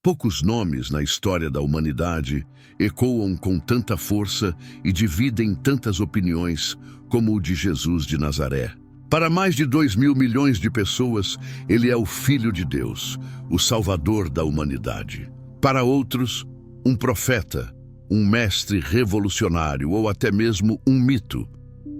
Poucos nomes na história da humanidade ecoam com tanta força e dividem tantas opiniões como o de Jesus de Nazaré. Para mais de 2.000 milhões de pessoas, ele é o Filho de Deus, o Salvador da humanidade. Para outros, um profeta, um mestre revolucionário ou até mesmo um mito.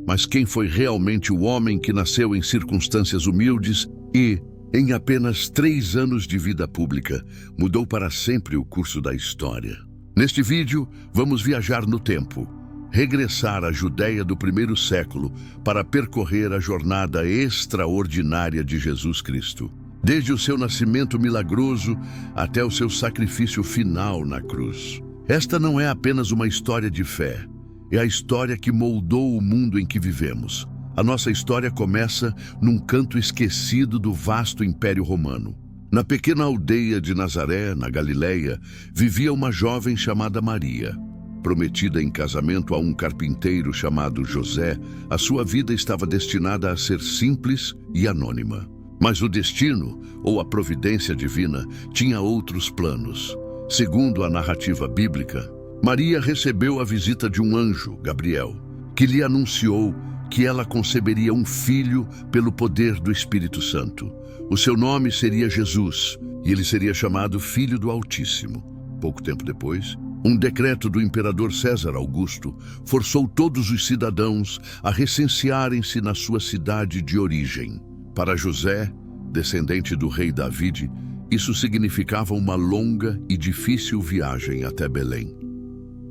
Mas quem foi realmente o homem que nasceu em circunstâncias humildes e, em apenas 3 anos de vida pública, mudou para sempre o curso da história? Neste vídeo, vamos viajar no tempo, regressar à Judéia do primeiro século para percorrer a jornada extraordinária de Jesus Cristo, desde o seu nascimento milagroso até o seu sacrifício final na cruz. Esta não é apenas uma história de fé, é a história que moldou o mundo em que vivemos. A nossa história começa num canto esquecido do vasto Império Romano. Na pequena aldeia de Nazaré, na Galileia, vivia uma jovem chamada Maria. Prometida em casamento a um carpinteiro chamado José, a sua vida estava destinada a ser simples e anônima. Mas o destino, ou a providência divina, tinha outros planos. Segundo a narrativa bíblica, Maria recebeu a visita de um anjo, Gabriel, que lhe anunciou que ela conceberia um filho pelo poder do Espírito Santo. O seu nome seria Jesus, e ele seria chamado Filho do Altíssimo. Pouco tempo depois, um decreto do imperador César Augusto forçou todos os cidadãos a recensearem-se na sua cidade de origem. Para José, descendente do rei David, isso significava uma longa e difícil viagem até Belém.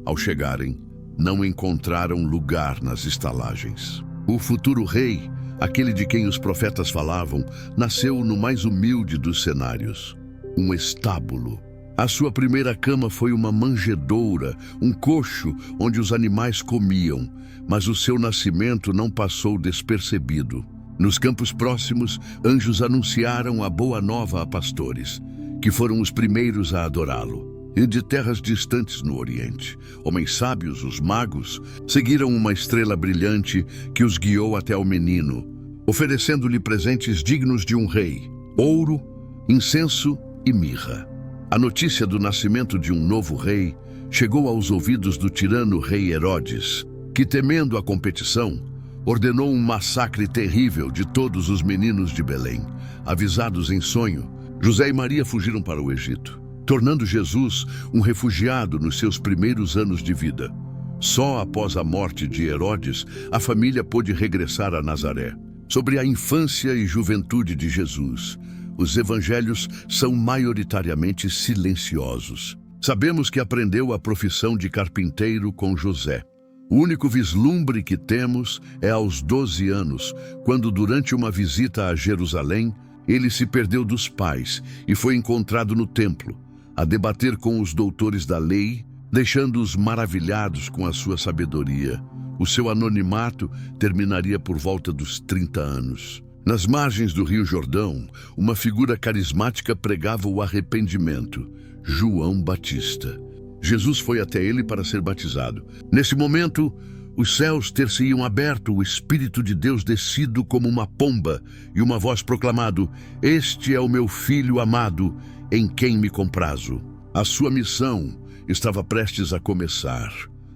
Ao chegarem, não encontraram lugar nas estalagens. O futuro rei, aquele de quem os profetas falavam, nasceu no mais humilde dos cenários, um estábulo. A sua primeira cama foi uma manjedoura, um coxo onde os animais comiam, mas o seu nascimento não passou despercebido. Nos campos próximos, anjos anunciaram a boa nova a pastores, que foram os primeiros a adorá-lo. E de terras distantes no Oriente, homens sábios, os magos, seguiram uma estrela brilhante que os guiou até ao menino, oferecendo-lhe presentes dignos de um rei: ouro, incenso e mirra. A notícia do nascimento de um novo rei chegou aos ouvidos do tirano rei Herodes, que, temendo a competição, ordenou um massacre terrível de todos os meninos de Belém. Avisados em sonho, José e Maria fugiram para o Egito, tornando Jesus um refugiado nos seus primeiros anos de vida. Só após a morte de Herodes, a família pôde regressar a Nazaré. Sobre a infância e juventude de Jesus, os evangelhos são maioritariamente silenciosos. Sabemos que aprendeu a profissão de carpinteiro com José. O único vislumbre que temos é aos 12 anos, quando, durante uma visita a Jerusalém, ele se perdeu dos pais e foi encontrado no templo, a debater com os doutores da lei, deixando-os maravilhados com a sua sabedoria. O seu anonimato terminaria por volta dos 30 anos. Nas margens do Rio Jordão, uma figura carismática pregava o arrependimento: João Batista. Jesus foi até ele para ser batizado. Nesse momento, os céus ter-se-iam aberto, o Espírito de Deus descido como uma pomba, e uma voz proclamado: "Este é o meu Filho amado, em quem me comprazo." A sua missão estava prestes a começar.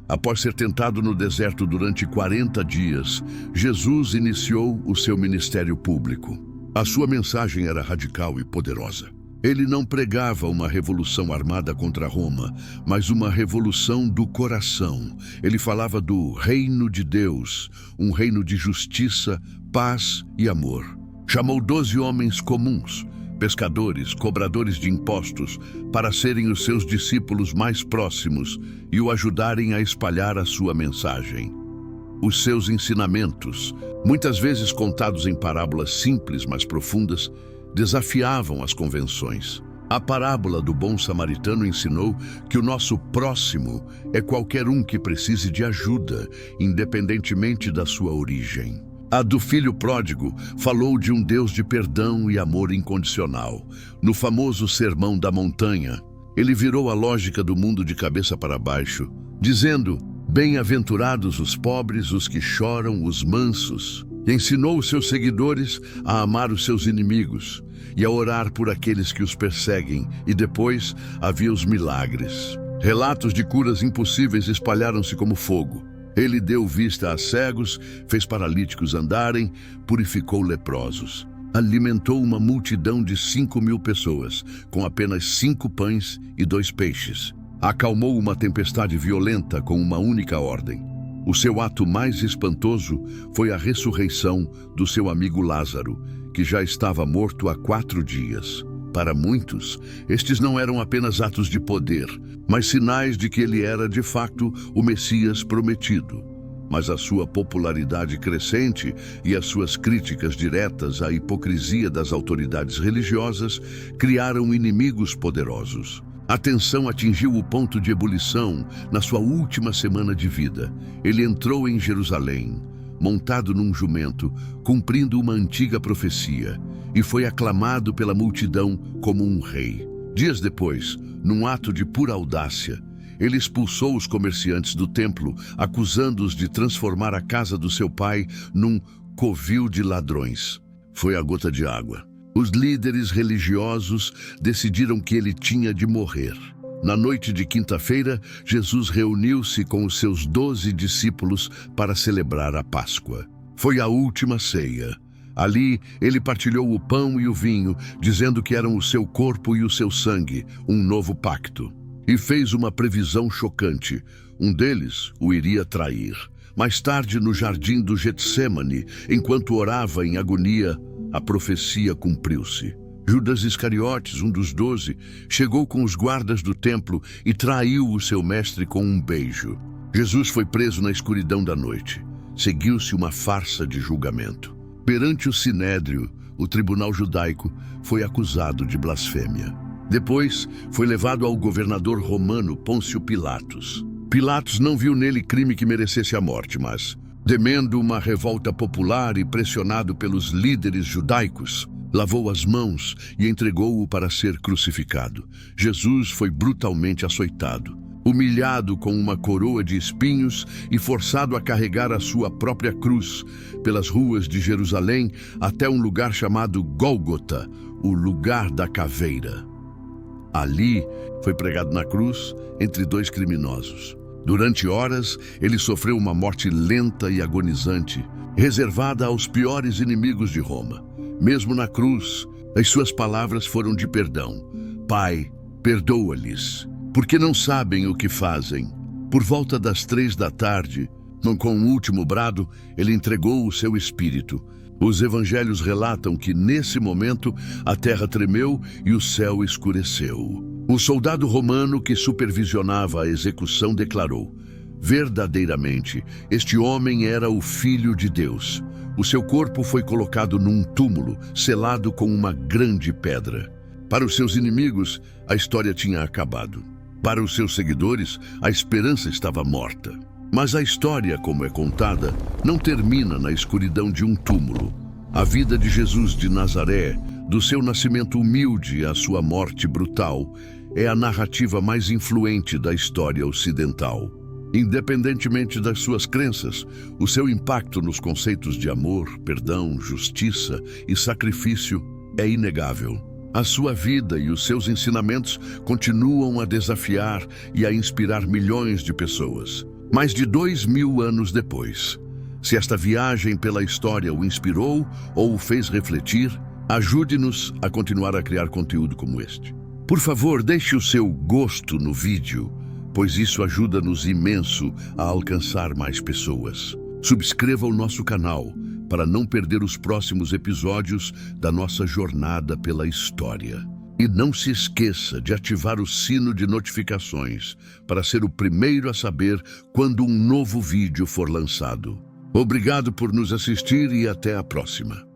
Após ser tentado no deserto durante 40 dias, Jesus iniciou o seu ministério público. A sua mensagem era radical e poderosa. Ele não pregava uma revolução armada contra Roma, mas uma revolução do coração. Ele falava do reino de Deus, um reino de justiça, paz e amor. Chamou 12 homens comuns, pescadores, cobradores de impostos, para serem os seus discípulos mais próximos e o ajudarem a espalhar a sua mensagem. Os seus ensinamentos, muitas vezes contados em parábolas simples, mas profundas, desafiavam as convenções. A parábola do bom samaritano ensinou que o nosso próximo é qualquer um que precise de ajuda, independentemente da sua origem. A do filho pródigo falou de um Deus de perdão e amor incondicional. No famoso Sermão da Montanha, ele virou a lógica do mundo de cabeça para baixo, dizendo: "Bem-aventurados os pobres, os que choram, os mansos, Ensinou os seus seguidores a amar os seus inimigos e a orar por aqueles que os perseguem, e depois havia os milagres. Relatos de curas impossíveis espalharam-se como fogo. Ele deu vista a cegos, fez paralíticos andarem, purificou leprosos. Alimentou uma multidão de 5.000 pessoas, com apenas 5 pães e 2 peixes. Acalmou uma tempestade violenta com uma única ordem. O seu ato mais espantoso foi a ressurreição do seu amigo Lázaro, que já estava morto há 4 dias. Para muitos, estes não eram apenas atos de poder, mas sinais de que ele era, de fato, o Messias prometido. Mas a sua popularidade crescente e as suas críticas diretas à hipocrisia das autoridades religiosas criaram inimigos poderosos. A tensão atingiu o ponto de ebulição na sua última semana de vida. Ele entrou em Jerusalém, montado num jumento, cumprindo uma antiga profecia, e foi aclamado pela multidão como um rei. Dias depois, num ato de pura audácia, ele expulsou os comerciantes do templo, acusando-os de transformar a casa do seu pai num covil de ladrões. Foi a gota de água. Os líderes religiosos decidiram que ele tinha de morrer. Na noite de quinta-feira, Jesus reuniu-se com os seus 12 discípulos para celebrar a Páscoa. Foi a última ceia. Ali, ele partilhou o pão e o vinho, dizendo que eram o seu corpo e o seu sangue, um novo pacto. E fez uma previsão chocante. Um deles o iria trair. Mais tarde, no jardim do Getsêmani, enquanto orava em agonia, a profecia cumpriu-se. Judas Iscariotes, um dos 12, chegou com os guardas do templo e traiu o seu mestre com um beijo. Jesus foi preso na escuridão da noite. Seguiu-se uma farsa de julgamento. Perante o Sinédrio, o tribunal judaico, foi acusado de blasfêmia. Depois, foi levado ao governador romano Pôncio Pilatos. Pilatos não viu nele crime que merecesse a morte, mas, temendo uma revolta popular e pressionado pelos líderes judaicos, lavou as mãos e entregou-o para ser crucificado. Jesus foi brutalmente açoitado, humilhado com uma coroa de espinhos e forçado a carregar a sua própria cruz pelas ruas de Jerusalém até um lugar chamado Gólgota, o lugar da caveira. Ali, foi pregado na cruz entre 2 criminosos. Durante horas, ele sofreu uma morte lenta e agonizante, reservada aos piores inimigos de Roma. Mesmo na cruz, as suas palavras foram de perdão. Pai, perdoa-lhes, porque não sabem o que fazem. Por volta das 3 da tarde, com um último brado, ele entregou o seu espírito. Os evangelhos relatam que, nesse momento, a terra tremeu e o céu escureceu. Um soldado romano que supervisionava a execução declarou: verdadeiramente, este homem era o Filho de Deus. O seu corpo foi colocado num túmulo, selado com uma grande pedra. Para os seus inimigos, a história tinha acabado. Para os seus seguidores, a esperança estava morta. Mas a história, como é contada, não termina na escuridão de um túmulo. A vida de Jesus de Nazaré, do seu nascimento humilde à sua morte brutal, é a narrativa mais influente da história ocidental. Independentemente das suas crenças, o seu impacto nos conceitos de amor, perdão, justiça e sacrifício é inegável. A sua vida e os seus ensinamentos continuam a desafiar e a inspirar milhões de pessoas. Mais de 2000 anos depois, se esta viagem pela história o inspirou ou o fez refletir, ajude-nos a continuar a criar conteúdo como este. Por favor, deixe o seu gosto no vídeo, pois isso ajuda-nos imenso a alcançar mais pessoas. Subscreva o nosso canal para não perder os próximos episódios da nossa jornada pela história. E não se esqueça de ativar o sino de notificações para ser o primeiro a saber quando um novo vídeo for lançado. Obrigado por nos assistir e até a próxima.